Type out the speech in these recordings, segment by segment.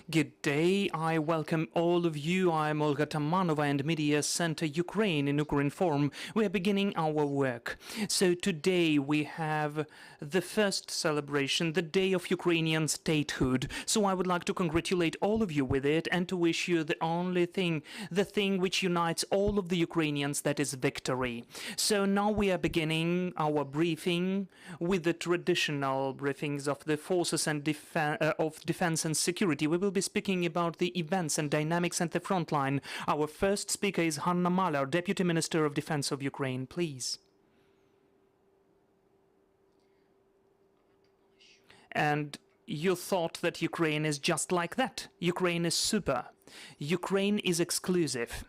Good day, I welcome all of you. I'm Olga Tamanova and Media Center Ukraine in Ukraine Forum. We are beginning our work. So today we have the first celebration, the Day of Ukrainian Statehood. So I would like to congratulate all of you with it and to wish you the thing which unites all of the Ukrainians, that is victory. So now we are beginning our briefing with the traditional briefings of the forces and of defense and security. We will be speaking about the events and dynamics at the front line. Our first speaker is Hanna Maliar, Deputy Minister of Defense of Ukraine. Please. And you thought that Ukraine is just like that. Ukraine is super. Ukraine is exclusive.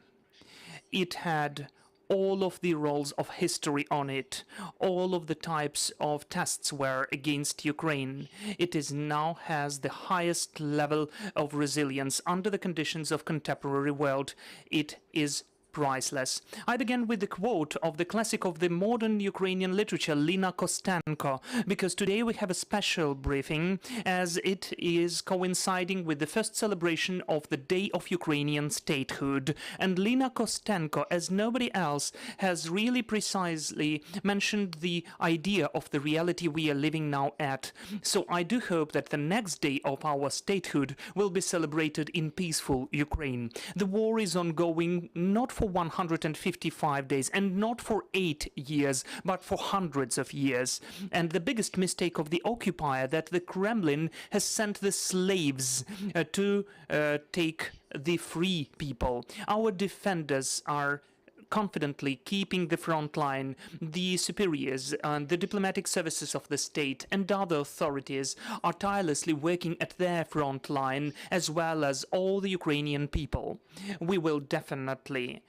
It had all of the roles of history on it. All of the types of tests were against Ukraine. It is now has the highest level of resilience under the conditions of contemporary world. It is priceless. I begin with the quote of the classic of the modern Ukrainian literature, Lina Kostenko, because today we have a special briefing as it is coinciding with the first celebration of the Day of Ukrainian Statehood. And Lina Kostenko, as nobody else, has really precisely mentioned the idea of the reality we are living now at. So I do hope that the next day of our statehood will be celebrated in peaceful Ukraine. The war is ongoing not for 155 days and not for 8 years, but for hundreds of years. And the biggest mistake of the occupier that the Kremlin has sent the slaves to take the free people. Our defenders are confidently keeping the front line. The superiors and the diplomatic services of the state and other authorities are tirelessly working at their front line, as well as all the Ukrainian people. We will definitely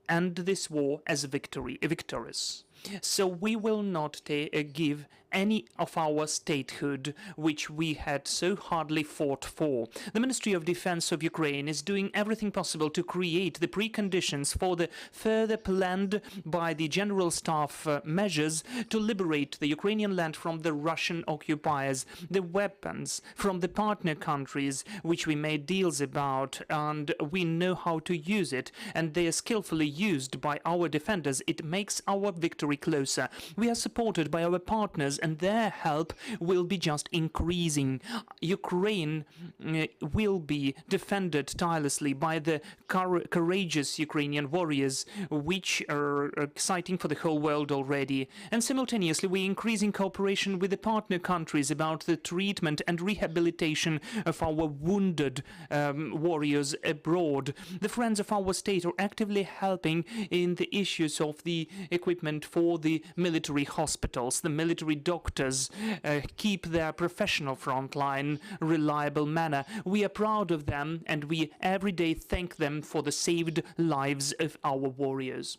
end this war as victorious. So we will not give any of our statehood which we had so hardly fought for. The Ministry of Defense of Ukraine is doing everything possible to create the preconditions for the further planned by the General Staff measures to liberate the Ukrainian land from the Russian occupiers, the weapons from the partner countries which we made deals about, and we know how to use it, and they are skillfully used by our defenders. It makes our victory closer. We are supported by our partners and their help will be just increasing. Ukraine will be defended tirelessly by the courageous Ukrainian warriors, which are exciting for the whole world already. And simultaneously, we are increasing cooperation with the partner countries about the treatment and rehabilitation of our wounded warriors abroad. The friends of our state are actively helping in the issues of the equipment for the military hospitals. The military doctors keep their professional frontline reliable manner. We are proud of them and we every day thank them for the saved lives of our warriors.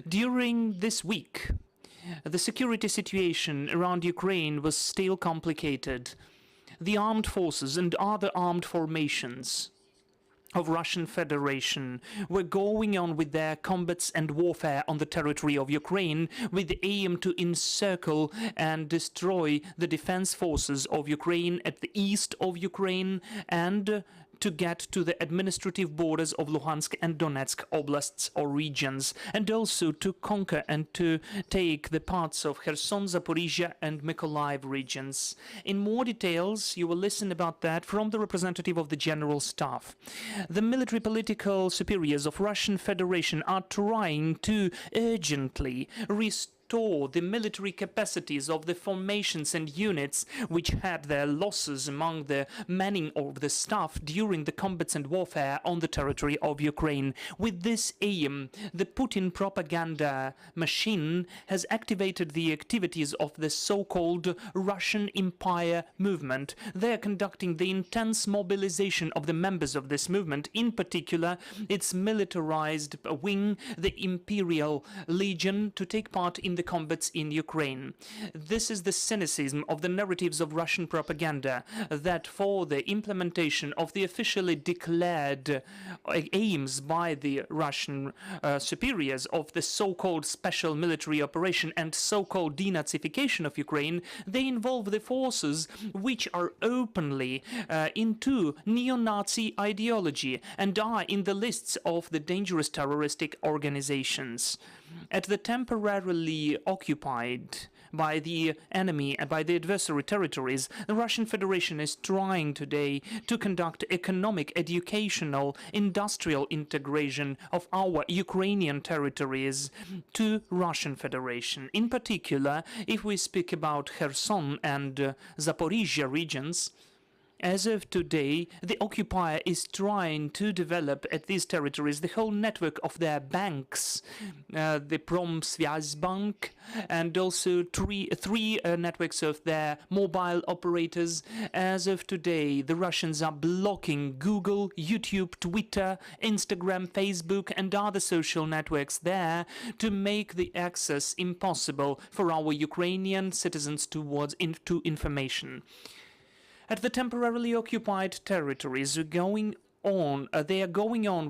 During this week, the security situation around Ukraine was still complicated. The armed forces and other armed formations of Russian Federation were going on with their combats and warfare on the territory of Ukraine with the aim to encircle and destroy the defense forces of Ukraine at the east of Ukraine and to get to the administrative borders of Luhansk and Donetsk oblasts or regions, and also to conquer and to take the parts of Kherson, Zaporizhia and Mykolaiv regions. In more details, you will listen about that from the representative of the General Staff. The military political superiors of Russian Federation are trying to urgently restore the military capacities of the formations and units which had their losses among the manning of the staff during the combats and warfare on the territory of Ukraine. With this aim, the Putin propaganda machine has activated the activities of the so-called Russian Empire movement. They are conducting the intense mobilization of the members of this movement, in particular its militarized wing, the Imperial Legion, to take part in the the combats in Ukraine. This is the cynicism of the narratives of Russian propaganda that for the implementation of the officially declared aims by the Russian superiors of the so-called special military operation and so-called denazification of Ukraine, they involve the forces which are openly into neo-Nazi ideology and are in the lists of the dangerous terroristic organizations. At the temporarily occupied by the enemy and by the adversary territories, the Russian Federation is trying today to conduct economic, educational, industrial integration of our Ukrainian territories to Russian Federation. In particular, if we speak about Kherson and Zaporizhia regions, as of today, the occupier is trying to develop at these territories the whole network of their banks, the Pромsvyazbank, and also three networks of their mobile operators. As of today, the Russians are blocking Google, YouTube, Twitter, Instagram, Facebook, and other social networks there to make the access impossible for our Ukrainian citizens to information. At the temporarily occupied territories, they are going on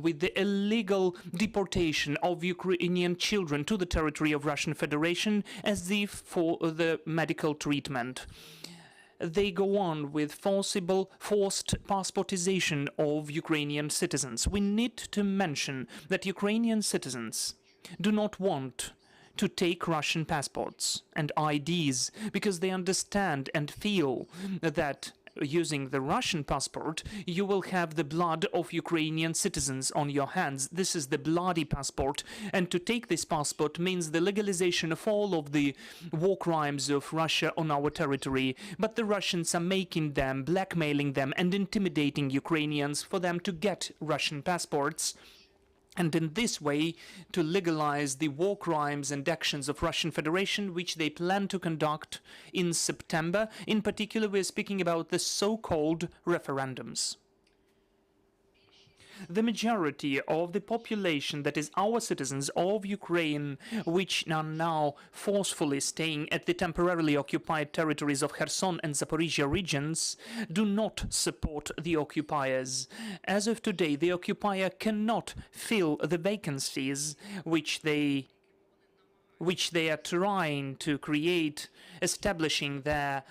with the illegal deportation of Ukrainian children to the territory of Russian Federation as if for the medical treatment. They go on with forced passportization of Ukrainian citizens. We need to mention that Ukrainian citizens do not want to take Russian passports and IDs because they understand and feel that using the Russian passport, you will have the blood of Ukrainian citizens on your hands. This is the bloody passport, and to take this passport means the legalization of all of the war crimes of Russia on our territory. But the Russians are making them, blackmailing them, and intimidating Ukrainians for them to get Russian passports, and in this way to legalize the war crimes and actions of Russian Federation, which they plan to conduct in September. In particular, we're speaking about the so-called referendums. The majority of the population, that is our citizens of Ukraine, which are now forcefully staying at the temporarily occupied territories of Kherson and Zaporizhia regions, do not support the occupiers. As of today, the occupier cannot fill the vacancies which they are trying to create, establishing their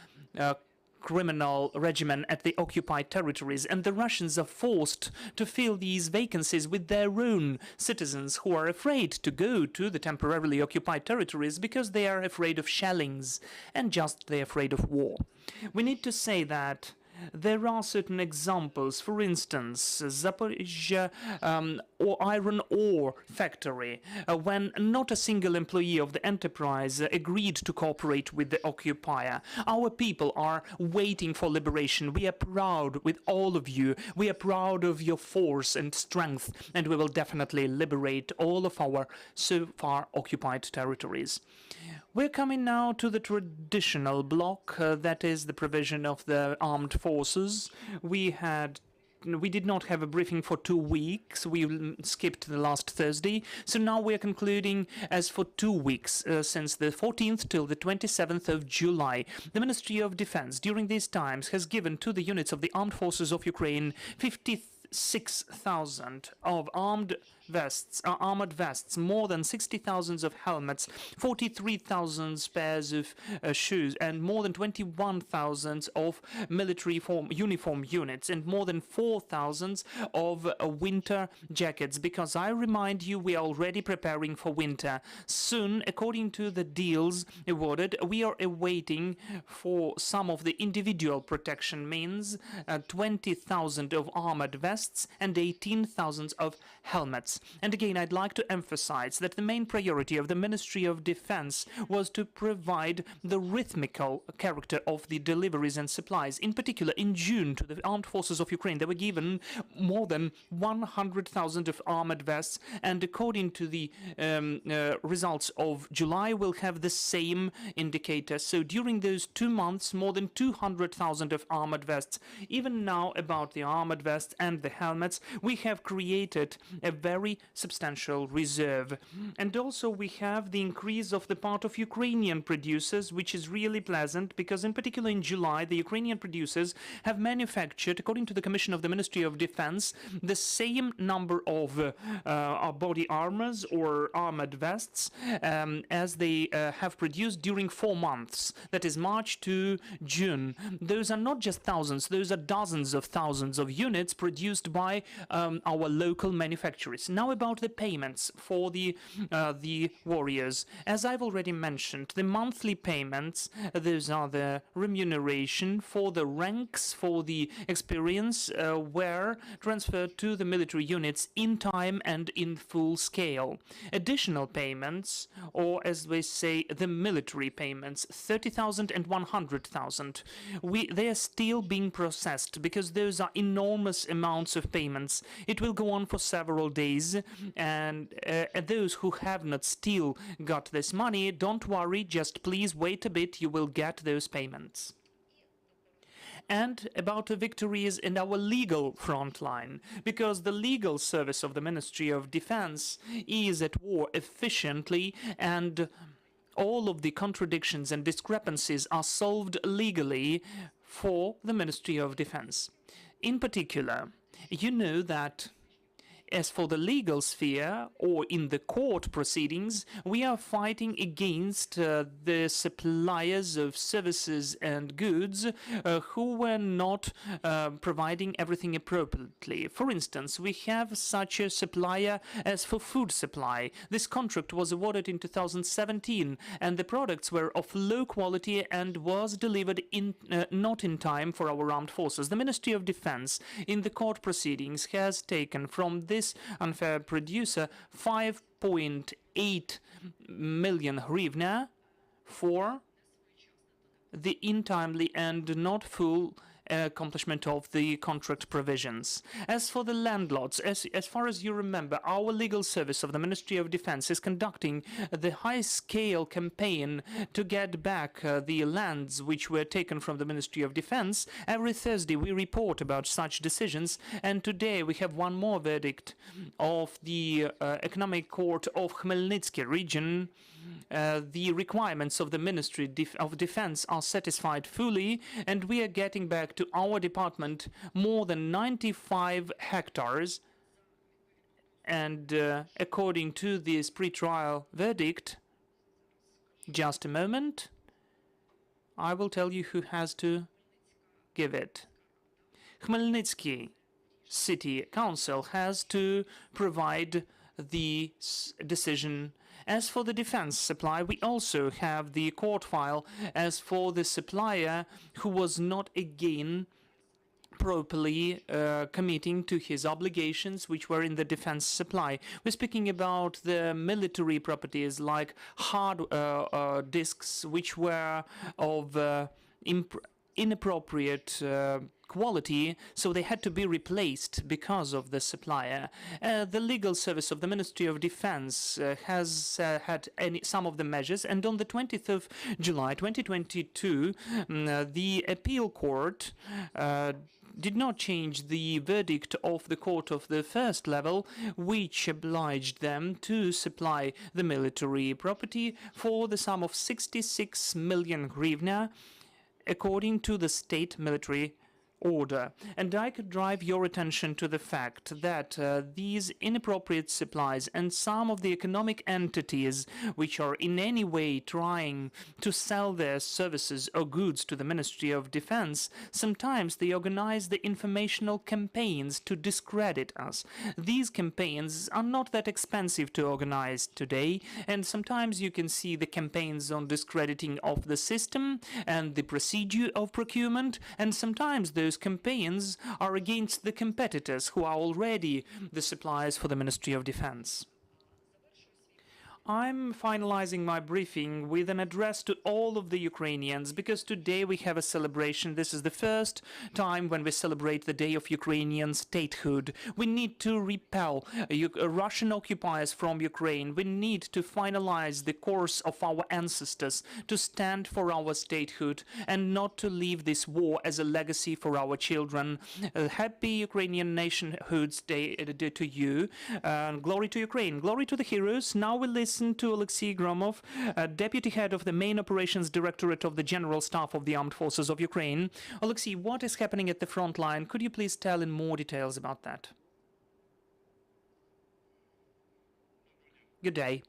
criminal regimen at the occupied territories, and the Russians are forced to fill these vacancies with their own citizens who are afraid to go to the temporarily occupied territories because they are afraid of shellings and just they're afraid of war. We need to say that there are certain examples, for instance, Zaporizhia or iron ore factory, when not a single employee of the enterprise agreed to cooperate with the occupier. Our people are waiting for liberation. We are proud with all of you. We are proud of your force and strength, and we will definitely liberate all of our so far occupied territories. We're coming now to the traditional block, that is the provision of the armed forces. We did not have a briefing for 2 weeks. We skipped the last Thursday. So now we are concluding as for 2 weeks, since the 14th till the 27th of July. The Ministry of Defense during these times has given to the units of the armed forces of Ukraine 56,000 of armored vests, more than 60,000 of helmets, 43,000 pairs of shoes, and more than 21,000 of military uniform units, and more than 4,000 of winter jackets. Because I remind you, we are already preparing for winter. Soon, according to the deals awarded, we are awaiting for some of the individual protection means, 20,000 of armored vests and 18,000 of helmets. And again, I'd like to emphasize that the main priority of the Ministry of Defense was to provide the rhythmical character of the deliveries and supplies. In particular, in June, to the armed forces of Ukraine, they were given more than 100,000 of armored vests, and according to the results of July, we'll have the same indicator. So during those 2 months, more than 200,000 of armored vests. Even now, about the armored vests and the helmets, we have created a very substantial reserve. And also we have the increase of the part of Ukrainian producers, which is really pleasant, because in particular in July, the Ukrainian producers have manufactured, according to the Commission of the Ministry of Defense, the same number of body armors or armored vests as they have produced during 4 months, that is March to June. Those are not just thousands, those are dozens of thousands of units produced by our local manufacturers. Now about the payments for the warriors. As I've already mentioned, the monthly payments, those are the remuneration for the ranks, for the experience, were transferred to the military units in time and in full scale. Additional payments, or as we say, the military payments, 30,000 and 100,000, they are still being processed because those are enormous amounts of payments. It will go on for several days, and those who have not still got this money, don't worry, just please wait a bit, you will get those payments. And about the victories in our legal front line, because the legal service of the Ministry of Defense is at war efficiently, and all of the contradictions and discrepancies are solved legally for the Ministry of Defense. In particular, you know that as for the legal sphere or in the court proceedings, we are fighting against the suppliers of services and goods who were not providing everything appropriately. For instance, we have such a supplier as for food supply. This contract was awarded in 2017, and the products were of low quality and was delivered not in time for our armed forces. The Ministry of Defense in the court proceedings has taken from this unfair producer 5.8 million hryvnia for the untimely and not full accomplishment of the contract provisions. As for the landlords, as far as you remember, our legal service of the Ministry of Defense is conducting the high-scale campaign to get back the lands which were taken from the Ministry of Defense. Every Thursday we report about such decisions, and today we have one more verdict of the Economic Court of Khmelnytsky region. The requirements of the Ministry of Defense are satisfied fully, and we are getting back to our department more than 95 hectares. And according to this pre-trial verdict, just a moment, I will tell you who has to give it. Khmelnytsky City Council has to provide the decision. As for the defense supply, we also have the court file as for the supplier who was not again properly committing to his obligations which were in the defense supply. We're speaking about the military properties like hard disks which were of inappropriate quality, so they had to be replaced because of the supplier. The legal service of the Ministry of Defense has had some of the measures, and on the 20th of July 2022, the appeal court did not change the verdict of the court of the first level, which obliged them to supply the military property for the sum of 66 million hryvnia, according to the state military order. And I could drive your attention to the fact that these inappropriate supplies and some of the economic entities which are in any way trying to sell their services or goods to the Ministry of Defense, sometimes they organize the informational campaigns to discredit us. These campaigns are not that expensive to organize today, and sometimes you can see the campaigns on discrediting of the system and the procedure of procurement, and sometimes those campaigns are against the competitors who are already the suppliers for the Ministry of Defense. I'm finalizing my briefing with an address to all of the Ukrainians because today we have a celebration. This is the first time when we celebrate the Day of Ukrainian statehood. We need to repel Russian occupiers from Ukraine. We need to finalize the course of our ancestors, to stand for our statehood and not to leave this war as a legacy for our children. Happy Ukrainian Nationhood Day to you. Glory to Ukraine. Glory to the heroes. Now we listen to Oleksii Hromov, Deputy Head of the Main Operations Directorate of the General Staff of the Armed Forces of Ukraine. Oleksii, what is happening at the front line? Could you please tell in more details about that? Good day.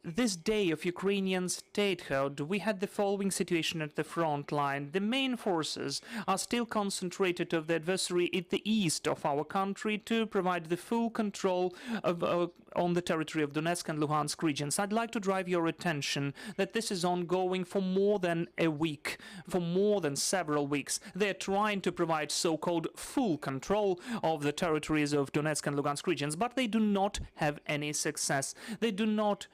This day of Ukrainian statehood, we had the following situation at the front line. The main forces are still concentrated of the adversary at the east of our country to provide the full control of, on the territory of Donetsk and Luhansk regions. I'd like to drive your attention that this is ongoing for more than a week, for more than several weeks. They're trying to provide so-called full control of the territories of Donetsk and Luhansk regions, but they do not have any success. They do not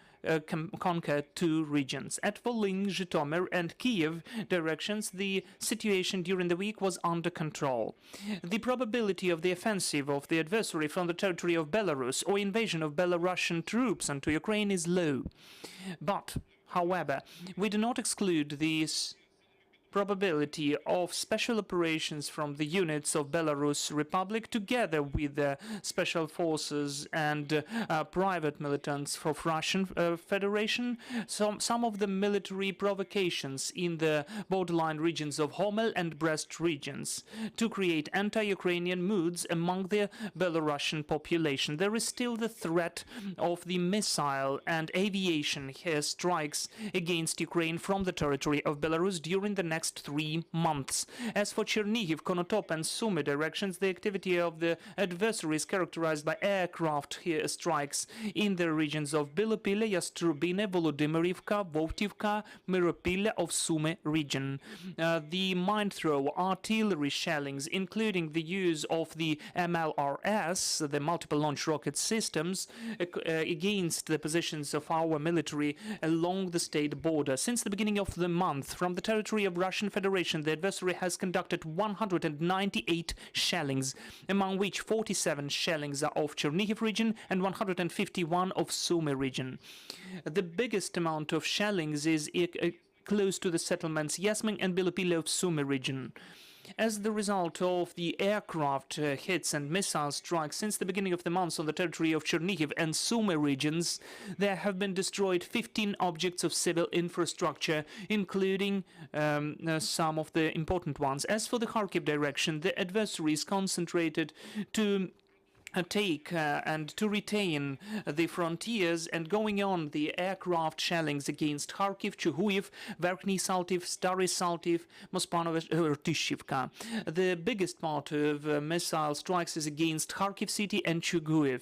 conquer two regions. At Volyn, Zhytomyr and Kyiv directions, the situation during the week was under control. The probability of the offensive of the adversary from the territory of Belarus or invasion of Belarusian troops into Ukraine is low. But, however, we do not exclude these probability of special operations from the units of Belarus Republic together with the special forces and private militants for Russian Federation. Some of the military provocations in the borderline regions of Homel and Brest regions to create anti-Ukrainian moods among the Belarusian population. There is still the threat of the missile and aviation strikes against Ukraine from the territory of Belarus during the next 3 months. As for Chernihiv, Konotop and Sumy directions, the activity of the adversary is characterized by aircraft strikes in the regions of Bilopile, Yastrubine, Volodymyrivka, Vovtivka, Miropile of Sumy region. The mine throw artillery shellings, including the use of the MLRS, the multiple launch rocket systems, against the positions of our military along the state border. Since the beginning of the month, from the territory of Russian Federation, the adversary has conducted 198 shellings, among which 47 shellings are of Chernihiv region and 151 of Sumy region. The biggest amount of shellings is close to the settlements Yasmin and Bilopile of Sumy region. As the result of the aircraft hits and missile strikes since the beginning of the month on the territory of Chernihiv and Sumy regions, there have been destroyed 15 objects of civil infrastructure, including some of the important ones. As for the Kharkiv direction, the adversary is concentrated to take and to retain the frontiers and going on the aircraft shellings against Kharkiv, Chuhuiv, Verkhny Saltiv, Stary Saltiv, Mospanov, Tishivka. The biggest part of missile strikes is against Kharkiv city and Chuguiv.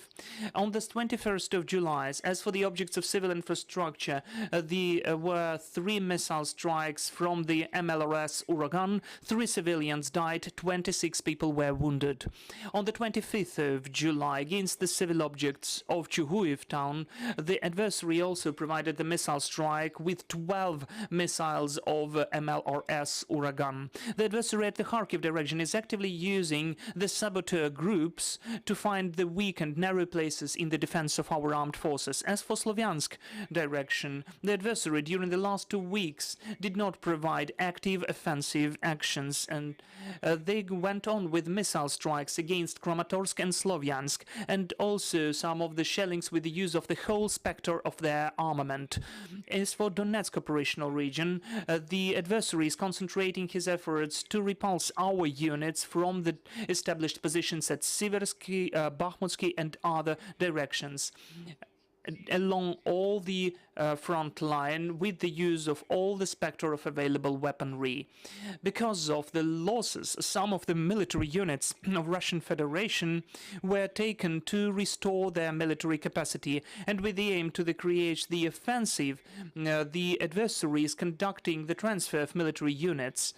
On the 21st of July, as for the objects of civil infrastructure, there were 3 missile strikes from the MLRS Uragan. 3 civilians died, 26 people were wounded. On the 25th of July, against the civil objects of Chuhuiv town, the adversary also provided the missile strike with 12 missiles of MLRS Uragan. The adversary at the Kharkiv direction is actively using the saboteur groups to find the weak and narrow places in the defense of our armed forces. As for Slovyansk direction, the adversary during the last 2 weeks did not provide active offensive actions, and they went on with missile strikes against Kramatorsk and Slovyansk, and also some of the shellings with the use of the whole spectre of their armament. As for Donetsk operational region, the adversary is concentrating his efforts to repulse our units from the established positions at Siversky, Bakhmutsky and other directions along all the front line with the use of all the spectrum of available weaponry. Because of the losses, some of the military units of Russian Federation were taken to restore their military capacity, and with the aim to create the offensive, the adversary is conducting the transfer of military units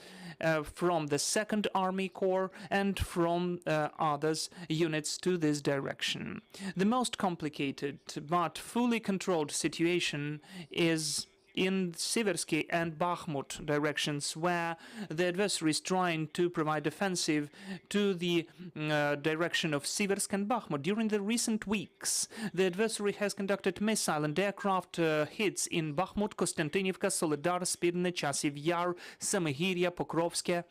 from the 2nd Army Corps and from others units to this direction. The most complicated but fully controlled situation is in Siversky and Bakhmut directions, where the adversary is trying to provide offensive to the direction of Siversk and Bakhmut. During the recent weeks, the adversary has conducted missile and aircraft hits in Bakhmut, Konstantinivka, Soledar, Spirne, Chasiv Yar, Samogirya, Pokrovske,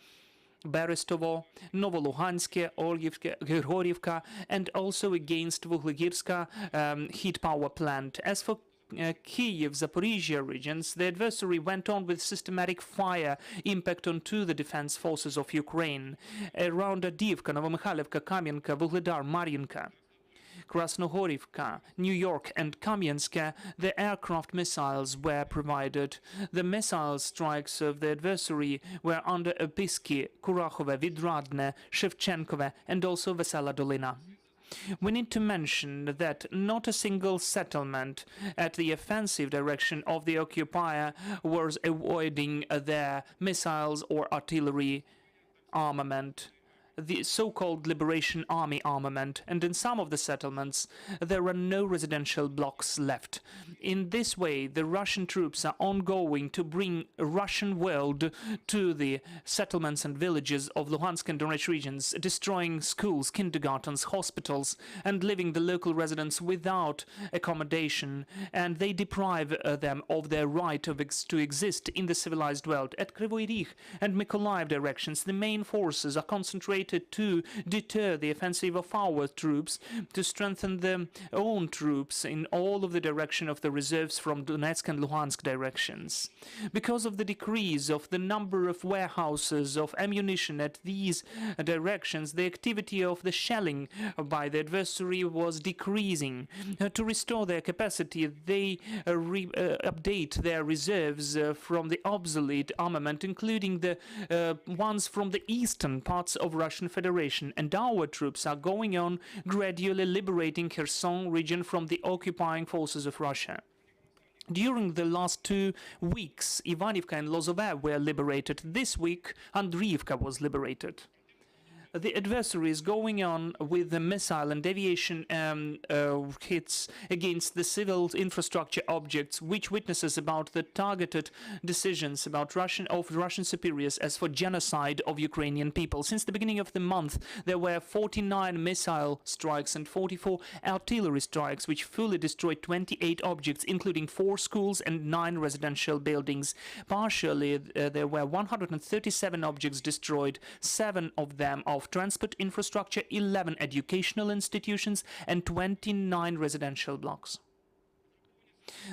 Berestovo, Novoluhanske, Grigorivka, and also against Vuhlegirska heat power plant. As for Kyiv, Zaporizhia regions, the adversary went on with systematic fire impact onto the defense forces of Ukraine. Around Avdiivka, Novomykhailivka, Kamenka, Vuhledar, Mariinka, Krasnohorivka, New York, and Kamianska, the aircraft missiles were provided. The missile strikes of the adversary were under Opisky, Kurakhove, Vidradne, Shevchenkove, and also Vesela Dolina. We need to mention that not a single settlement at the offensive direction of the occupier was avoiding their missiles or artillery armament, the so-called Liberation Army armament, and in some of the settlements there are no residential blocks left. In this way, the Russian troops are ongoing to bring Russian world to the settlements and villages of Luhansk and Donetsk regions, destroying schools, kindergartens, hospitals, and leaving the local residents without accommodation, and they deprive them of their right to exist in the civilized world. At Kryvyi Rih and Mykolaiv directions, the main forces are concentrated to deter the offensive of our troops, to strengthen their own troops in all of the direction of the reserves from Donetsk and Luhansk directions. Because of the decrease of the number of warehouses of ammunition at these directions, the activity of the shelling by the adversary was decreasing. To restore their capacity, they update their reserves from the obsolete armament, including the ones from the eastern parts of Russian Federation, and our troops are going on gradually liberating Kherson region from the occupying forces of Russia. During the last 2 weeks, Ivanivka and Lozove were liberated. This week, Andriivka was liberated. The adversary is going on with the missile and aviation hits against the civil infrastructure objects, which witnesses about the targeted decisions about Russian superiors as for genocide of Ukrainian people. Since the beginning of the month, there were 49 missile strikes and 44 artillery strikes, which fully destroyed 28 objects, including 4 schools and 9 residential buildings. Partially, there were 137 objects destroyed, 7 of them of transport infrastructure, 11 educational institutions, and 29 residential blocks.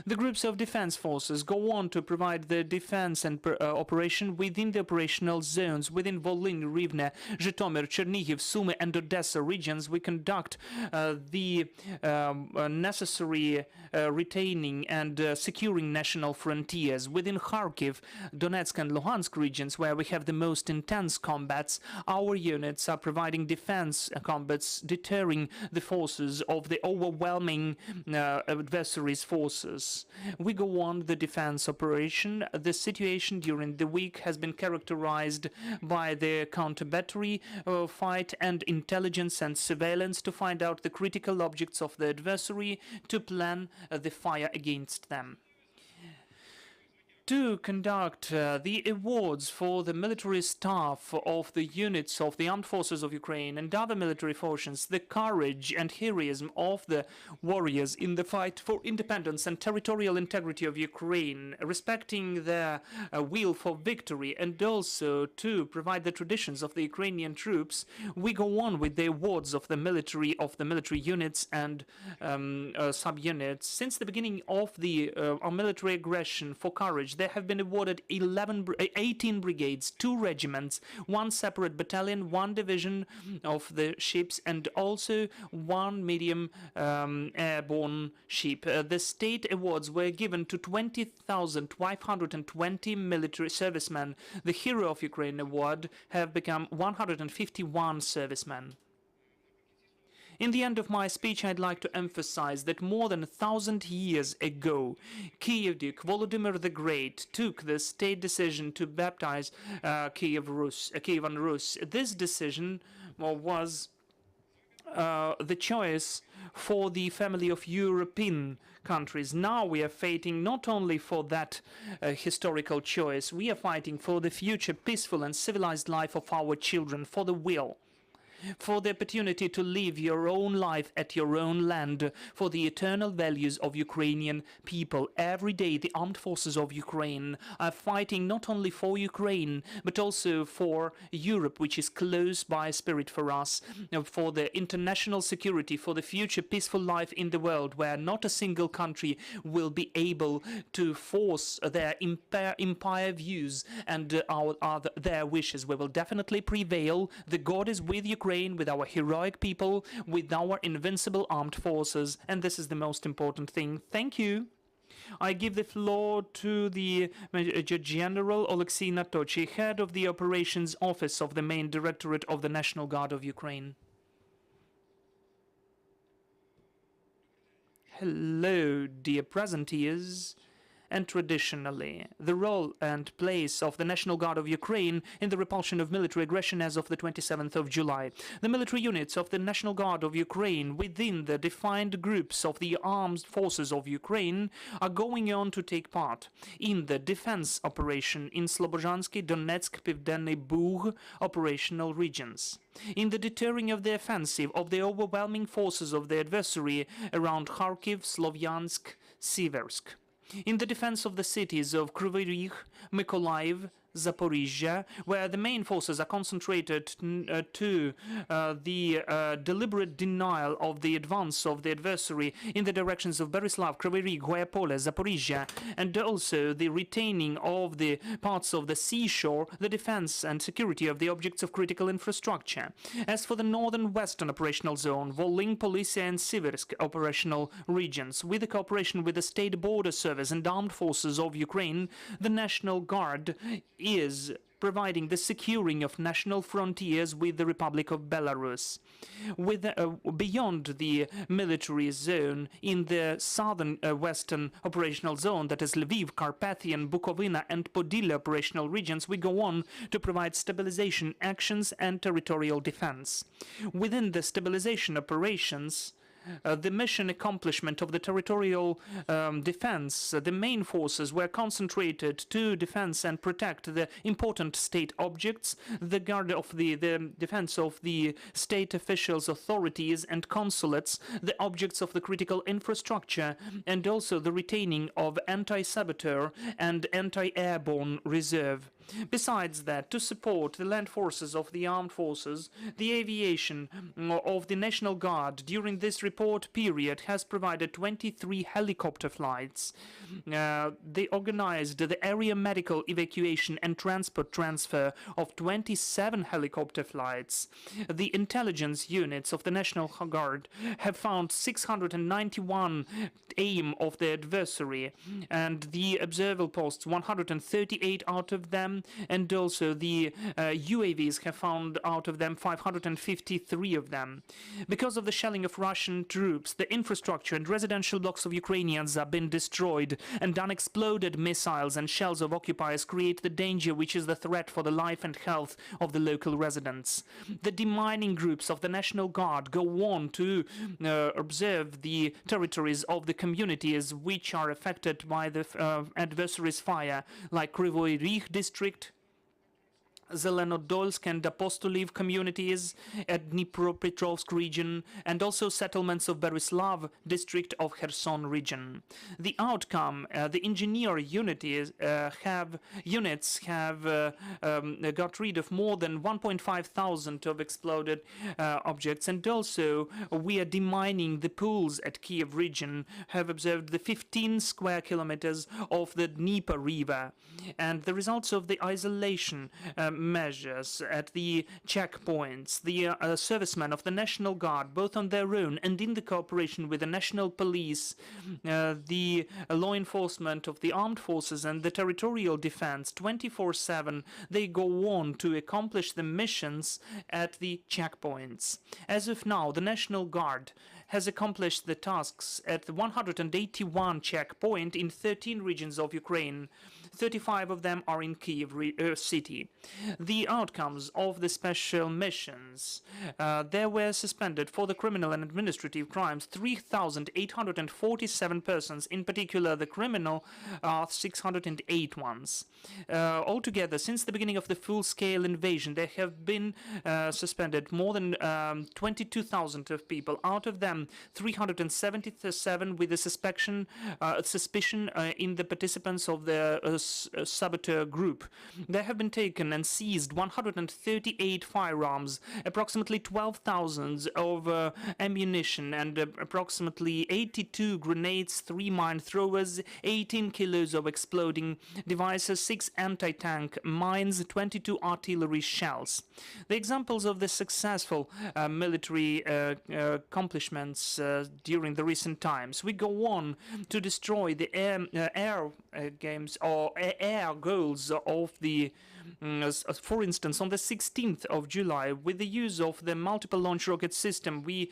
The groups of defense forces go on to provide the defense and operation within the operational zones. Within Volyn, Rivne, Zhytomyr, Chernihiv, Sumy, and Odessa regions, we conduct the necessary retaining and securing national frontiers. Within Kharkiv, Donetsk, and Luhansk regions, where we have the most intense combats, our units are providing defense combats, deterring the forces of the overwhelming adversary's forces. We go on the defense operation. The situation during the week has been characterized by the counter-battery fight and intelligence and surveillance to find out the critical objects of the adversary, to plan the fire against them. To conduct the awards for the military staff of the units of the armed forces of Ukraine and other military forces, the courage and heroism of the warriors in the fight for independence and territorial integrity of Ukraine, respecting their will for victory, and also to provide the traditions of the Ukrainian troops, we go on with the awards of the military units and subunits. Since the beginning of the our military aggression for courage, damage. There have been awarded 18 brigades, 2 regiments, 1 separate battalion, 1 division of the ships, and also 1 medium airborne ship. The state awards were given to 20,520 military servicemen. The Hero of Ukraine award have become 151 servicemen. In the end of my speech, I'd like to emphasize that more than 1,000 years ago, Kyiv Duke Volodymyr the Great took the state decision to baptize Kievan Rus. This decision was the choice for the family of European countries. Now we are fighting not only for that historical choice, we are fighting for the future peaceful and civilized life of our children, for the will, for the opportunity to live your own life at your own land, for the eternal values of Ukrainian people. Every day the armed forces of Ukraine are fighting not only for Ukraine, but also for Europe, which is close by spirit for us, for the international security, for the future peaceful life in the world, where not a single country will be able to force their empire views and their wishes. We will definitely prevail. The God is with Ukraine, with our heroic people, with our invincible armed forces, and this is the most important thing. Thank you. I give the floor to the Major General Oleksii Nadtochyi, head of the Operations Office of the main Directorate of the National Guard of Ukraine. Hello, dear presenteers. And traditionally, the role and place of the National Guard of Ukraine in the repulsion of military aggression as of the 27th of July. The military units of the National Guard of Ukraine within the defined groups of the armed forces of Ukraine are going on to take part in the defense operation in Slobozhansky, Donetsk, Pivdenny Bug operational regions, in the deterring of the offensive of the overwhelming forces of the adversary around Kharkiv, Slovyansk, Siversk, in the defense of the cities of Kryvyi Rih, Mykolaiv, Zaporizhia, where the main forces are concentrated to the deliberate denial of the advance of the adversary in the directions of Berislav, Kryvyi Rih, Guayapole, Zaporizhia, and also the retaining of the parts of the seashore, the defense and security of the objects of critical infrastructure. As for the northern western operational zone, Volyn, Polisia, and Siversk operational regions, with the cooperation with the State Border Service and Armed Forces of Ukraine, the National Guard is providing the securing of national frontiers with the Republic of Belarus. With beyond the military zone, in the southern western operational zone, that is Lviv, Carpathian, Bukovina, and Podil operational regions, we go on to provide stabilization actions and territorial defense. Within the stabilization operations, the mission accomplishment of the territorial defense, the main forces were concentrated to defense and protect the important state objects, the guard of the defense of the state officials, authorities, and consulates, the objects of the critical infrastructure, and also the retaining of anti-saboteur and anti-airborne reserve. Besides that, to support the land forces of the armed forces, the aviation of the National Guard during this report period has provided 23 helicopter flights. They organized the area medical evacuation and transport transfer of 27 helicopter flights. The intelligence units of the National Guard have found 691 aim of the adversary, and the observer posts, 138 out of them, and also the UAVs have found out of them 553 of them. Because of the shelling of Russian troops, the infrastructure and residential blocks of Ukrainians have been destroyed, and unexploded missiles and shells of occupiers create the danger which is the threat for the life and health of the local residents. The demining groups of the National Guard go on to observe the territories of the communities which are affected by the adversary's fire, like Kryvyi Rih district, Zelenodolsk and Apostoliv communities at Dnipropetrovsk region, and also settlements of Berislav district of Kherson region. The outcome, the engineer units have got rid of more than 1.5 thousand of exploded objects, and also we are demining the pools at Kyiv region, have observed the 15 square kilometers of the Dnieper river, and the results of the isolation measures at the checkpoints. The servicemen of the National Guard, both on their own and in the cooperation with the national police, the law enforcement of the armed forces and the territorial defense, 24/7, they go on to accomplish the missions at the checkpoints. As of now, the National Guard has accomplished the tasks at 181 checkpoints in 13 regions of Ukraine. 35 of them are in Kyiv city. The outcomes of the special missions, they were suspended for the criminal and administrative crimes 3,847 persons, in particular the criminal 608 ones. Altogether, since the beginning of the full-scale invasion, there have been suspended more than 22,000 of people. Out of them, 377 with a suspicion in the participants of the saboteur group. There have been taken and seized 138 firearms, approximately 12,000 of ammunition, and approximately 82 grenades, 3 mine throwers, 18 kilos of exploding devices, 6 anti-tank mines, 22 artillery shells. The examples of the successful military accomplishments during the recent times. We go on to destroy the air games or air goals of the for instance, on the 16th of July, with the use of the multiple launch rocket system, we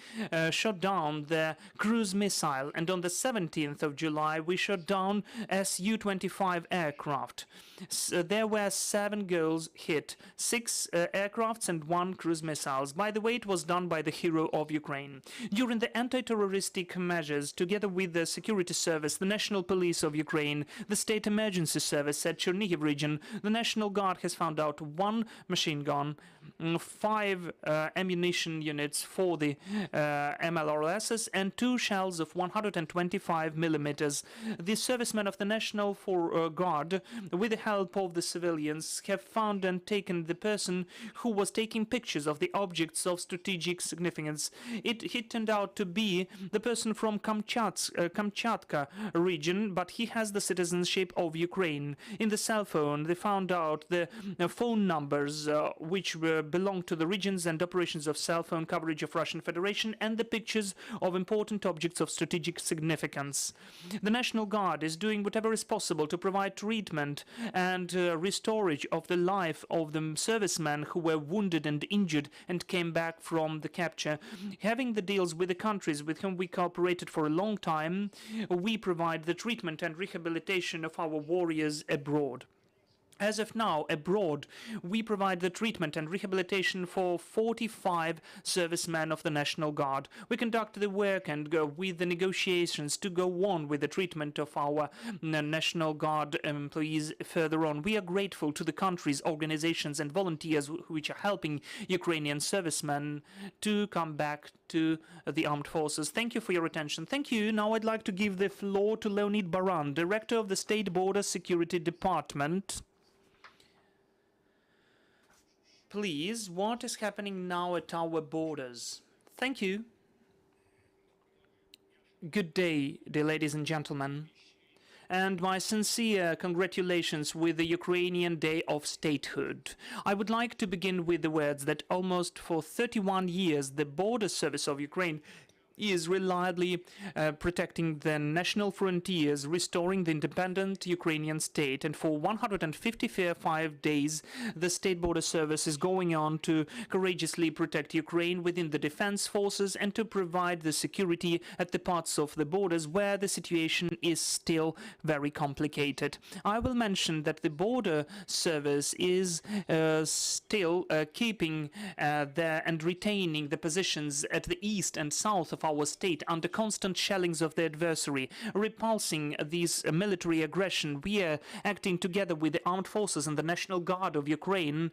shot down the cruise missile, and on the 17th of July, we shot down Su-25 aircraft. There were 7 goals hit, 6 aircrafts and 1 cruise missiles. By the way, it was done by the hero of Ukraine. During the anti-terroristic measures, together with the security service, the National Police of Ukraine, the State Emergency Service at Chernihiv region, the National Guard has found out 1 machine gun, 5 ammunition units for the MLRSs, and 2 shells of 125 millimeters. The servicemen of the National Guard, with the help of the civilians, have found and taken the person who was taking pictures of the objects of strategic significance. It turned out to be the person from Kamchatka region, but he has the citizenship of Ukraine. In the cell phone, they found out the phone numbers which belong to the regions and operations of cell phone coverage of Russian Federation, and the pictures of important objects of strategic significance. The National Guard is doing whatever is possible to provide treatment and restorage of the life of the servicemen who were wounded and injured and came back from the capture. Having the deals with the countries with whom we cooperated for a long time, we provide the treatment and rehabilitation of our warriors abroad. As of now, abroad, we provide the treatment and rehabilitation for 45 servicemen of the National Guard. We conduct the work and go with the negotiations to go on with the treatment of our National Guard employees further on. We are grateful to the countries, organizations and volunteers which are helping Ukrainian servicemen to come back to the armed forces. Thank you for your attention. Thank you. Now I'd like to give the floor to Leonid Baran, Director of the State Border Security Department. Please, what is happening now at our borders? Thank you. Good day, dear ladies and gentlemen, and my sincere congratulations with the Ukrainian Day of Statehood. I would like to begin with the words that almost for 31 years the Border Service of Ukraine is reliably protecting the national frontiers, restoring the independent Ukrainian state. And for 155 days, the State Border Service is going on to courageously protect Ukraine within the defense forces and to provide the security at the parts of the borders where the situation is still very complicated. I will mention that the Border Service is still keeping and retaining the positions at the east and south of of our state under constant shellings of the adversary. Repulsing this military aggression, we are acting together with the armed forces and the National Guard of Ukraine,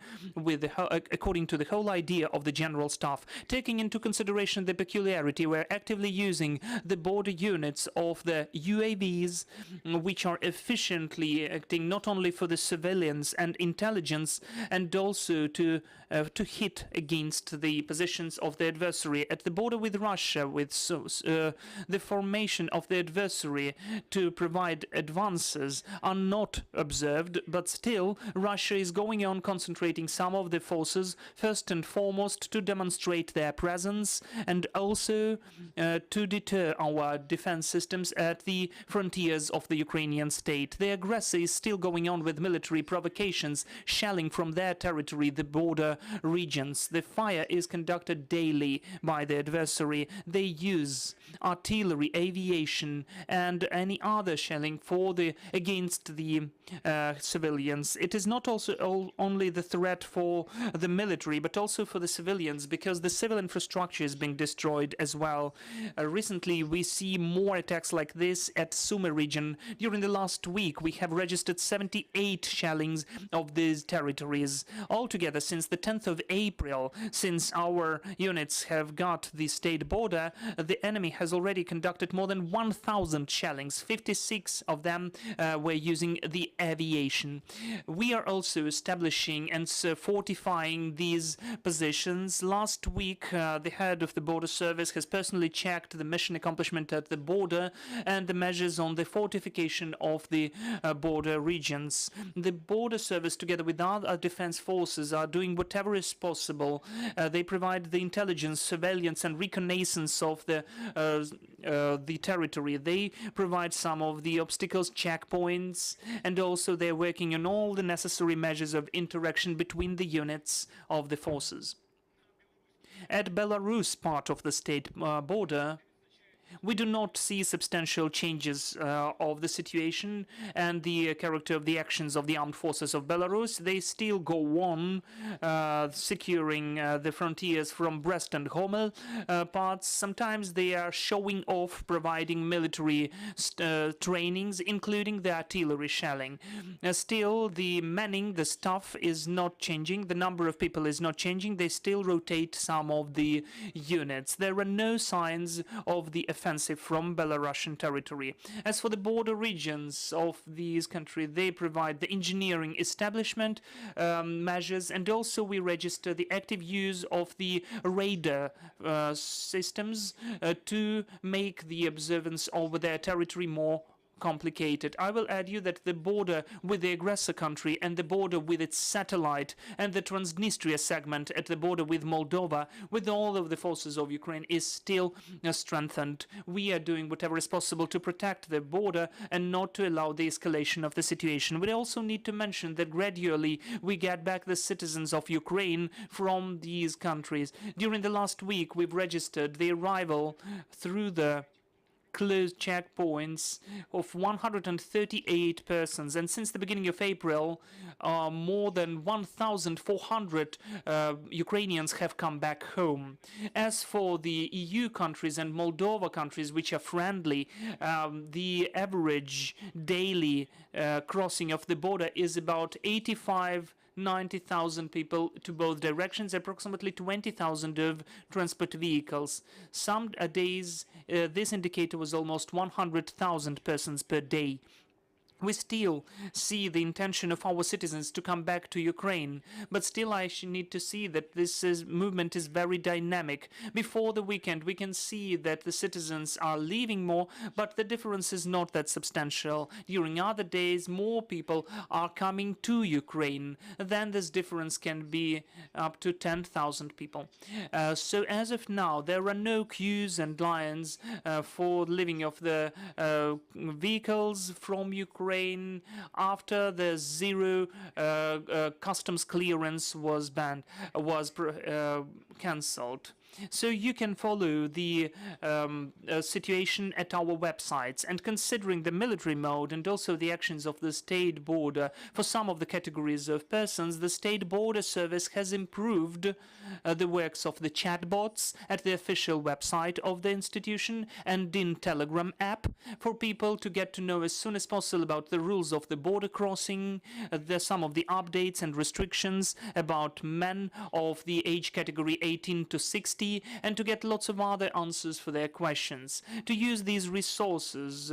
according to the whole idea of the General Staff. Taking into consideration the peculiarity, we're actively using the border units of the UAVs, which are efficiently acting not only for the civilians and intelligence, and also to hit against the positions of the adversary. At the border with Russia, with the formation of the adversary to provide advances are not observed, but still Russia is going on concentrating some of the forces, first and foremost to demonstrate their presence and also to deter our defense systems at the frontiers of the Ukrainian state. The aggressor is still going on with military provocations, shelling from their territory the border regions. The fire is conducted daily by the adversary. They use artillery, aviation, and any other shelling against the civilians. It is not also only the threat for the military, but also for the civilians, because the civil infrastructure is being destroyed as well. Recently, we see more attacks like this at Sumy region. During the last week, we have registered 78 shellings of these territories. Altogether, since the 10th of April, since our units have got the state border, the enemy has already conducted more than 1,000 shellings. 56 of them were using the aviation. We are also establishing and fortifying these positions. Last week, the head of the border service has personally checked the mission accomplishment at the border and the measures on the fortification of the border regions. The border service, together with other defense forces, are doing whatever is possible. They provide the intelligence, surveillance, and reconnaissance of the territory. They provide some of the obstacles, checkpoints, and also they're working on all the necessary measures of interaction between the units of the forces. At Belarus part of the state border, we do not see substantial changes of the situation and the character of the actions of the armed forces of Belarus. They still go on securing the frontiers from Brest and Homel parts. Sometimes they are showing off, providing military trainings, including the artillery shelling. Still, the manning, the staff is not changing. The number of people is not changing. They still rotate some of the units. There are no signs of the offensive from Belarusian territory. As for the border regions of these countries, they provide the engineering establishment measures, and also we register the active use of the radar systems to make the observance over their territory more complicated. I will add you that the border with the aggressor country and the border with its satellite and the Transnistria segment at the border with Moldova, with all of the forces of Ukraine, is still strengthened. We are doing whatever is possible to protect the border and not to allow the escalation of the situation. We also need to mention that gradually we get back the citizens of Ukraine from these countries. During the last week, we've registered the arrival through the closed checkpoints of 138 persons, and since the beginning of April, more than 1,400 Ukrainians have come back home. As for the EU countries and Moldova countries, which are friendly, the average daily crossing of the border is about 90,000 people to both directions, approximately 20,000 of transport vehicles. Some days this indicator was almost 100,000 persons per day. We still see the intention of our citizens to come back to Ukraine, but still I need to see that this movement is very dynamic. Before the weekend, we can see that the citizens are leaving more, but the difference is not that substantial. During other days, more people are coming to Ukraine. Then this difference can be up to 10,000 people. So as of now, there are no queues and lines for leaving of the vehicles from Ukraine after the zero customs clearance was cancelled. So you can follow the situation at our websites. And considering the military mode and also the actions of the state border for some of the categories of persons, the state border service has improved the works of the chatbots at the official website of the institution and in Telegram app for people to get to know as soon as possible about the rules of the border crossing, some of the updates and restrictions about men of the age category 18 to 60, and to get lots of other answers for their questions. To use these resources,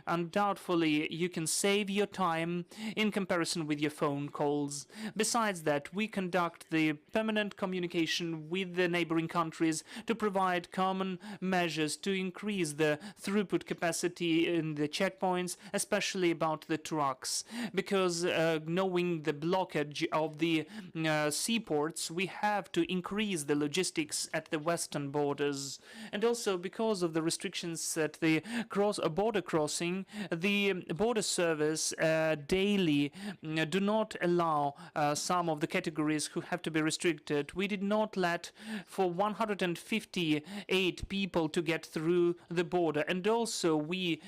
undoubtedly you can save your time in comparison with your phone calls. Besides that, we conduct the permanent communication with the neighboring countries to provide common measures to increase the throughput capacity in the checkpoints, especially about the trucks, because knowing the blockage of the seaports, we have to increase the logistics at the western borders. And also because of the restrictions at the border crossing, the border service daily do not allow some of the categories who have to be restricted. We did not let for 158 people to get through the border, and also we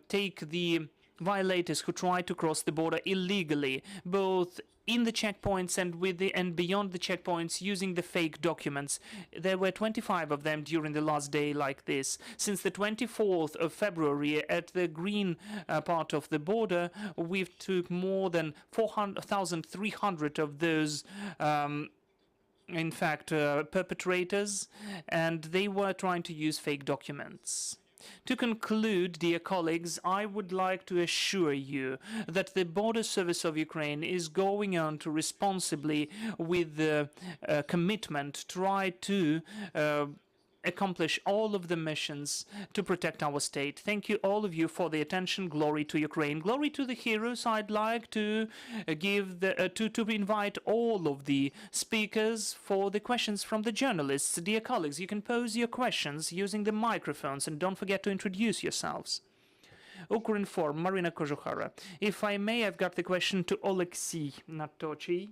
take the violators who try to cross the border illegally, both in the checkpoints and beyond the checkpoints, using the fake documents. There were 25 of them during the last day like this. Since the 24th of February at the green part of the border, we've took more than 4,300 of those in fact, perpetrators, and they were trying to use fake documents. To conclude, dear colleagues, I would like to assure you that the border service of Ukraine is going on to responsibly, with the commitment, try to accomplish all of the missions to protect our state. Thank you, all of you, for the attention. Glory to Ukraine. Glory to the heroes. I'd like to give to invite all of the speakers for the questions from the journalists. Dear colleagues, you can pose your questions using the microphones, and don't forget to introduce yourselves. Ukrinform, Marina Kožuchara. If I may, I've got the question to Oleksii Nadtochyi.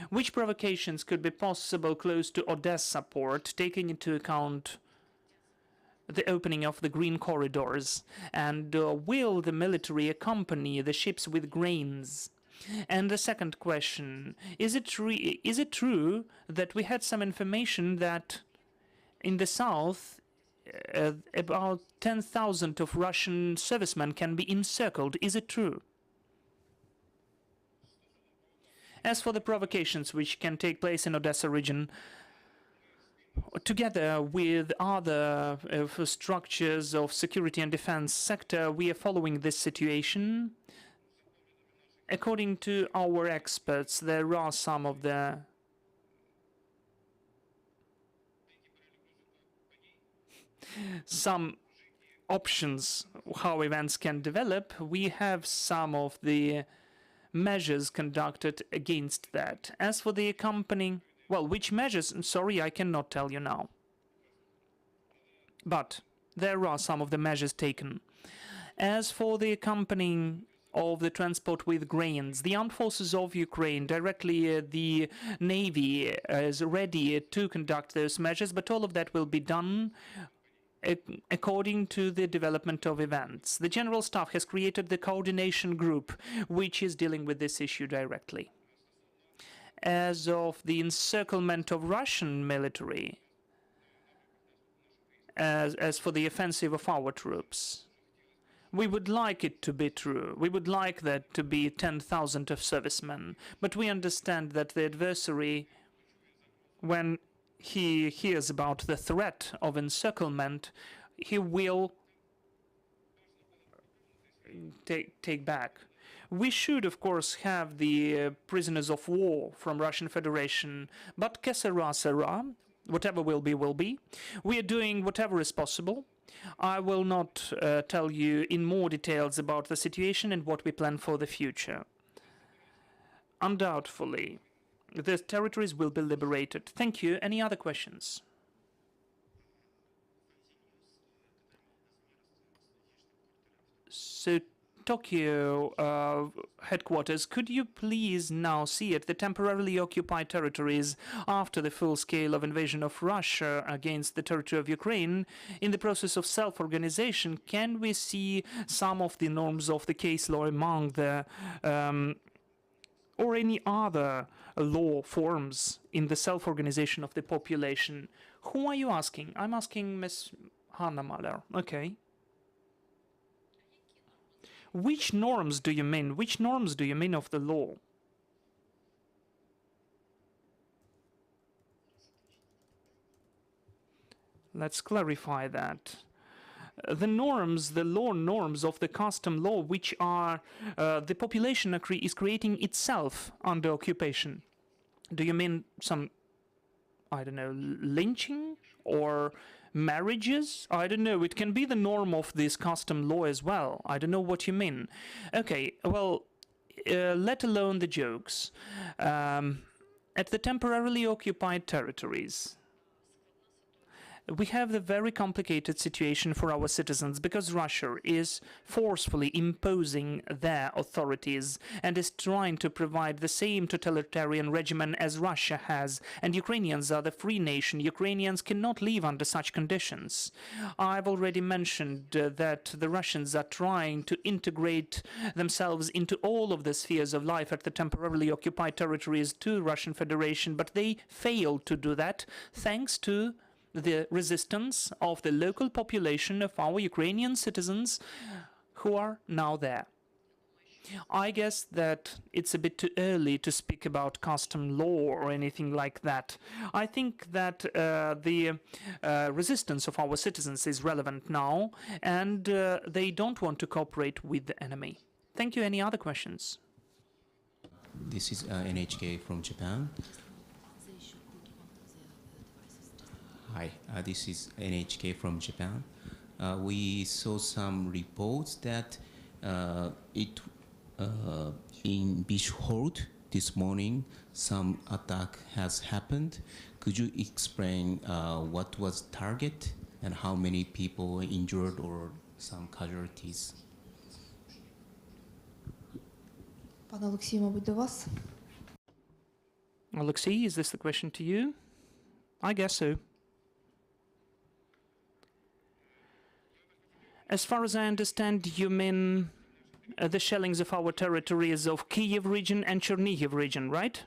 Which provocations could be possible close to Odessa port, taking into account the opening of the green corridors? And will the military accompany the ships with grains? And the second question, is it true that we had some information that in the south about 10,000 of Russian servicemen can be encircled? Is it true? As for the provocations which can take place in Odessa region, together with other structures of security and defense sector, we are following this situation. According to our experts, there are some of the options how events can develop. We have some of the measures conducted against that. As for the accompanying, well, which measures? I'm sorry, I cannot tell you now. But there are some of the measures taken. As for the accompanying of the transport with grains, the armed forces of Ukraine, directly the Navy, is ready to conduct those measures, but all of that will be done according to the development of events. The General Staff has created the coordination group, which is dealing with this issue directly. As of the encirclement of Russian military, as for the offensive of our troops, we would like it to be true. We would like that to be 10,000 of servicemen. But we understand that the adversary, when he hears about the threat of encirclement, he will take back. We should, of course, have the prisoners of war from Russian Federation, but que sera, sera. Whatever will be, will be. We are doing whatever is possible. I will not tell you in more details about the situation and what we plan for the future. Undoubtedly, the territories will be liberated. Thank you. Any other questions? So Tokyo headquarters, could you please now see it, the temporarily occupied territories after the full scale of invasion of Russia against the territory of Ukraine, in the process of self-organization, can we see some of the norms of the case law among the or any other law forms in the self-organization of the population? Who are you asking? I'm asking Ms. Hanna Maliar. Okay. Which norms do you mean? Which norms do you mean of the law? Let's clarify that. The norms, the law norms of the custom law, which are the population is creating itself under occupation. Do you mean some, I don't know, lynching or marriages? I don't know. It can be the norm of this custom law as well. I don't know what you mean. Okay, well, let alone the jokes. At the temporarily occupied territories, we have the very complicated situation for our citizens because Russia is forcefully imposing their authorities and is trying to provide the same totalitarian regimen as Russia has, and Ukrainians are the free nation. Ukrainians cannot live under such conditions. I've already mentioned that the Russians are trying to integrate themselves into all of the spheres of life at the temporarily occupied territories to Russian Federation, but they failed to do that thanks to the resistance of the local population of our Ukrainian citizens who are now there. I guess that it's a bit too early to speak about custom law or anything like that. I think that the resistance of our citizens is relevant now, and they don't want to cooperate with the enemy. Thank you. Any other questions? This is NHK from Japan. Hi, this is NHK from Japan. We saw some reports that in Bishkek this morning some attack has happened. Could you explain what was the target and how many people were injured or some casualties? Пане Олексію, мабуть, до вас. Oleksii, is this the question to you? I guess so. As far as I understand, you mean the shellings of our territories of Kyiv region and Chernihiv region, right?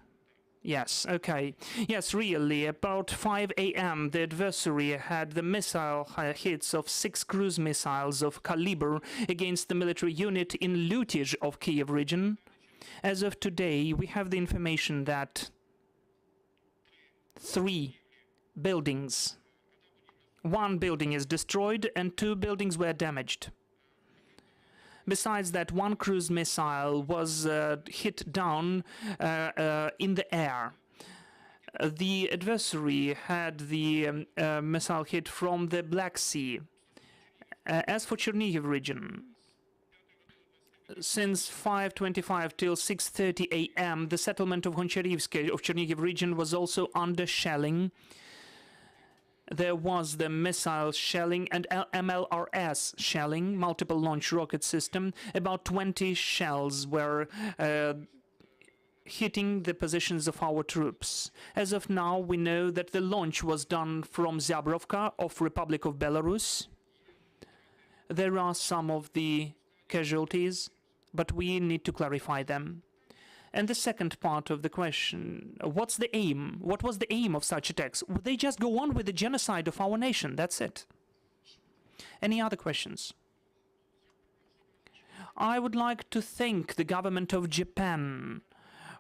Yes, okay. Yes, really, about 5 a.m. the adversary had the missile hits of 6 cruise missiles of caliber against the military unit in Lutizh of Kyiv region. As of today, we have the information that 3 buildings, 1 building is destroyed and 2 buildings were damaged. Besides that, 1 cruise missile was hit down in the air. The adversary had the missile hit from the Black Sea. As for Chernihiv region, since 5:25 till 6:30 a.m., the settlement of Honcharivske of Chernihiv region was also under shelling. There was the missile shelling and MLRS shelling, multiple launch rocket system. About 20 shells were hitting the positions of our troops. As of now, we know that the launch was done from Zyabrovka of Republic of Belarus. There are some of the casualties, but we need to clarify them. And the second part of the question, what's the aim? What was the aim of such attacks? Would they just go on with the genocide of our nation? That's it. Any other questions? I would like to thank the government of Japan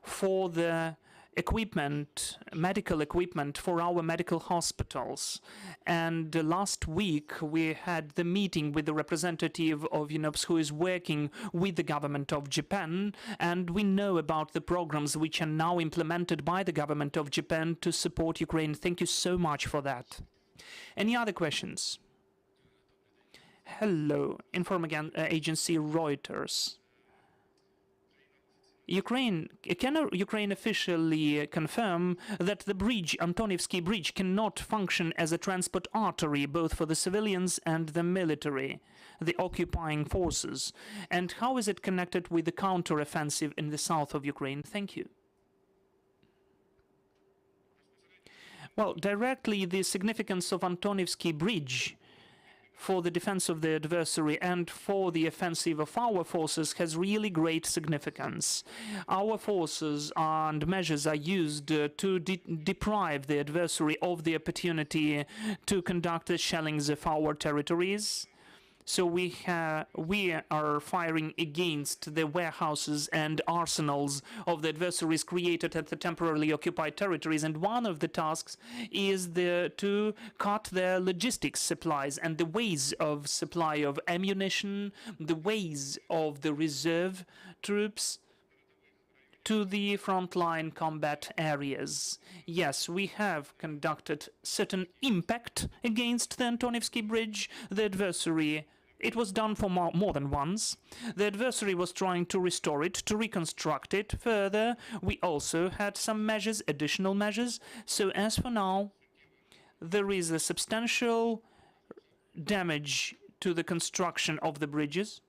for the equipment, medical equipment for our medical hospitals. And last week we had the meeting with the representative of UNOPS who is working with the government of Japan, and we know about the programs which are now implemented by the government of Japan to support Ukraine. Thank you so much for that. Any other questions? Hello, agency Reuters. Can Ukraine officially confirm that the bridge, Antonivsky Bridge, cannot function as a transport artery both for the civilians and the military, the occupying forces? And how is it connected with the counter-offensive in the south of Ukraine? Thank you. Well, directly, the significance of Antonivsky Bridge for the defense of the adversary and for the offensive of our forces has really great significance. Our forces and measures are used to deprive the adversary of the opportunity to conduct the shellings of our territories. So we are firing against the warehouses and arsenals of the adversaries created at the temporarily occupied territories. And one of the tasks is to cut their logistics supplies and the ways of supply of ammunition, the ways of the reserve troops to the frontline combat areas. Yes, we have conducted certain impact against the Antonivsky Bridge. The adversary, it was done for more than once. The adversary was trying to restore it, to reconstruct it further. We also had some measures, additional measures. So as for now, there is a substantial damage to the construction of the bridges.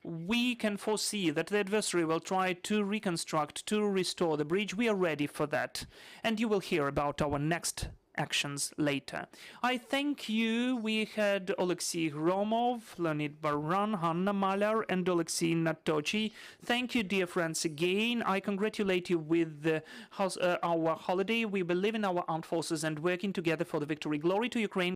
We can foresee that the adversary will try to reconstruct, to restore the bridge. We are ready for that. And you will hear about our next actions later. I thank you. We had Oleksii Hromov, Leonid Baran, Hanna Maliar, and Oleksii Nadtochyi. Thank you, dear friends, again. I congratulate you with our holiday. We believe in our armed forces and working together for the victory. Glory to Ukraine.